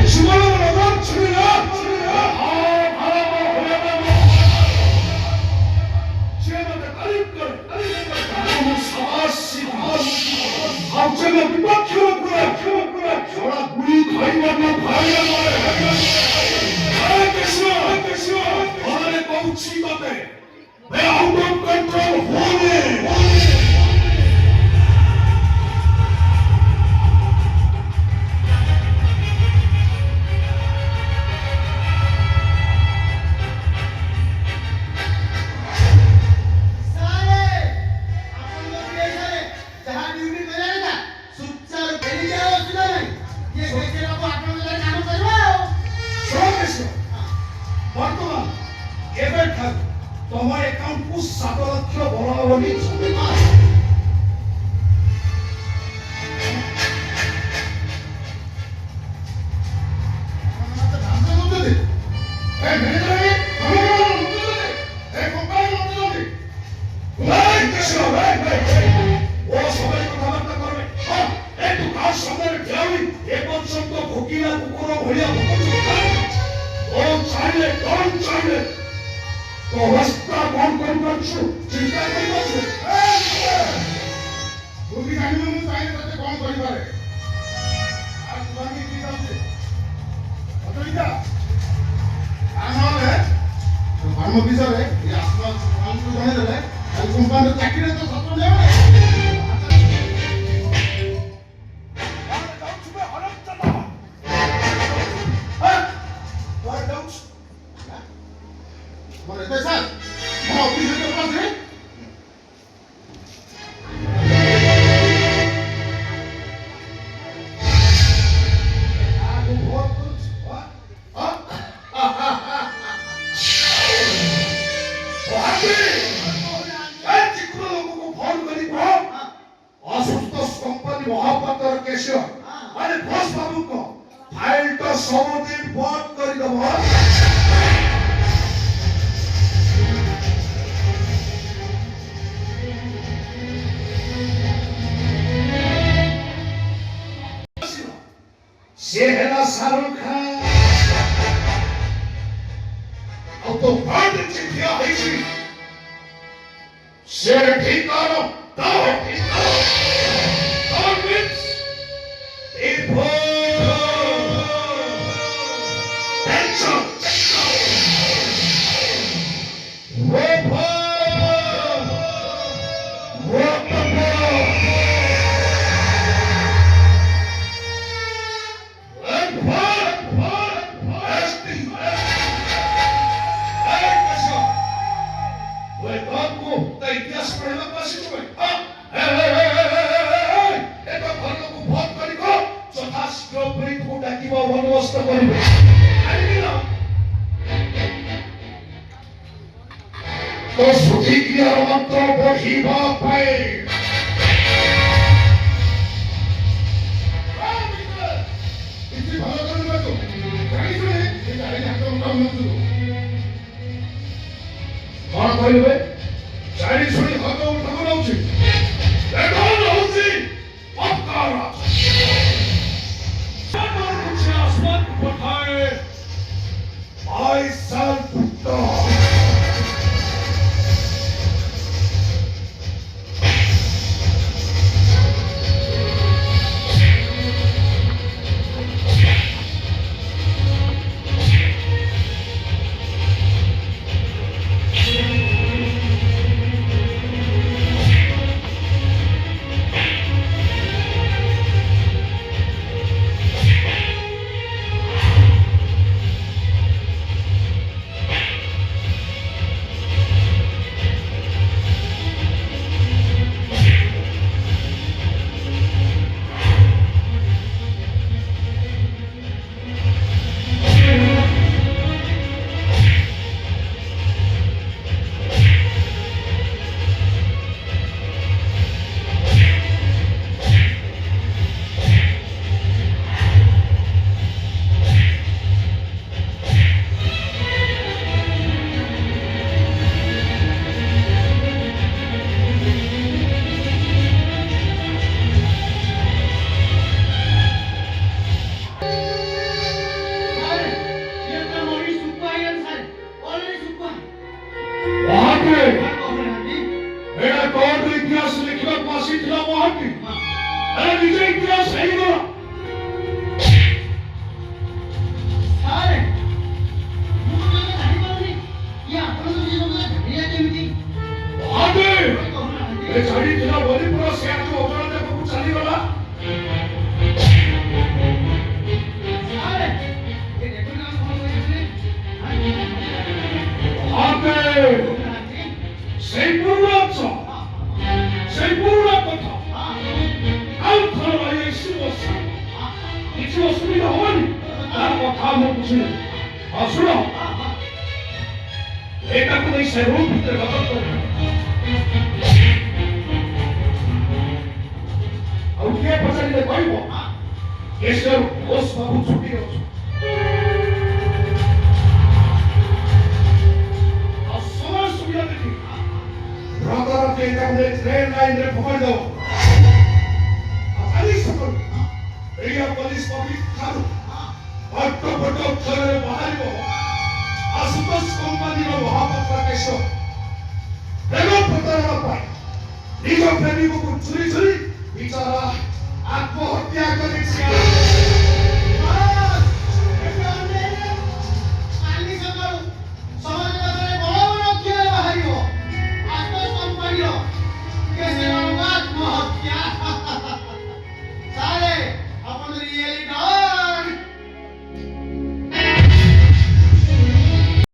죽어라고 너가 죽이냐? 지금부터 까릴걸 너무 사바시 갑자기 막 키웠구나 저라 우리 가이만만 봐야 알겠어 어른의 뻥치 것들 내 한번 건강 호니 ବର୍ତ୍ତମାନ ଏବେଠାରୁ ତମ ଆକାଉଣ୍ଟକୁ 7 ଲକ୍ଷ ବଳା ବୋଲି ଭୋକିଲା କୁକୁର ଭଳିଆ କଣ ଚାହିଁଲେ ତୋ ଅବସ୍ଥା କଣ କରିପାରୁଛୁ ଚିନ୍ତା କରିପାରୁଛୁ ତୁ ବି ଜାଣିବୁ ମୁଁ ଚାହିଁଲେ ତତେ କଣ କରିପାରେ ଆଉ ତୁ ଭାଙ୍ଗି କି ଯାଉଛି ଅଟୋଇଟା ନହେଲେ ଧର୍ମ ବିଷୟରେ ଏ ଆତ୍ମାକୁ ଜଣେଇଦେଲେ ଆଉ କମ୍ପାନୀର ଚାକିରିରେ ତ ସତ ନେବେ ମହାପାତ୍ର କେଶ ଆରେ ବସ୍ ବାବୁଙ୍କ ଫାଇଲଟା ସବୁଦିନ ବନ୍ଦ କରିଦବ ସେ ହେଲା ଶାହରୁଖ ଖାନ ଆଉ ତୋ ଫାଇଲ ଠିଆ ହେଇଛି ସେ ଠିକାର ବନ୍ଦୋବସ୍ତ କରିବେ ତ ସୁଧିକ୍ରିୟାର ମନ୍ତ୍ର ବଢ଼ିବା ପାଇଁ କିଛି ଭଲ କରିବାକୁ କଣ କରିବେ ଜାଣି ଶୁଣି ହାତ ଉଠାକୁ ନଉଛି ତା କଥା ମୁଁ ବୁଝିଲି। ହଁ ଶୁଣ, ଏଟାକୁ ନେଇ ସେ ରୁମ୍ ଭିତରେ ଗତ କରିବ। ଆଉ କିଏ ପଚାରିଲେ କହିବ ଏ ସେ ଘୋଷ ବାବୁ ଛୁଟି ଅଛି। ଆଉ ସମୟ ସୁବିଧା ଦେଖି ରାତାରାତି ଏଟାକୁ ନେଇ ଟ୍ରେନ୍ ଲାଇନରେ ପକଡ଼ି ଦେବ। ଆଉ କାଲି ସକାଳୁ ଏରିଆ ପୋଲିସ ପବ୍ଲିକ ଠାରୁ ବଡ଼ ବଡ଼ ଅକ୍ଷରରେ ବାହାରିବ ଆଶୁତୋଷ କମ୍ପାନୀର ମହାପାତ୍ର କେଶ ପ୍ରେମ ପ୍ରତାରଣା ପାଇଁ ନିଜ ପ୍ରେମିକକୁ ଚୁରି ଚୁରି ବିଚାରା ଆତ୍ମହତ୍ୟା କରିଛି।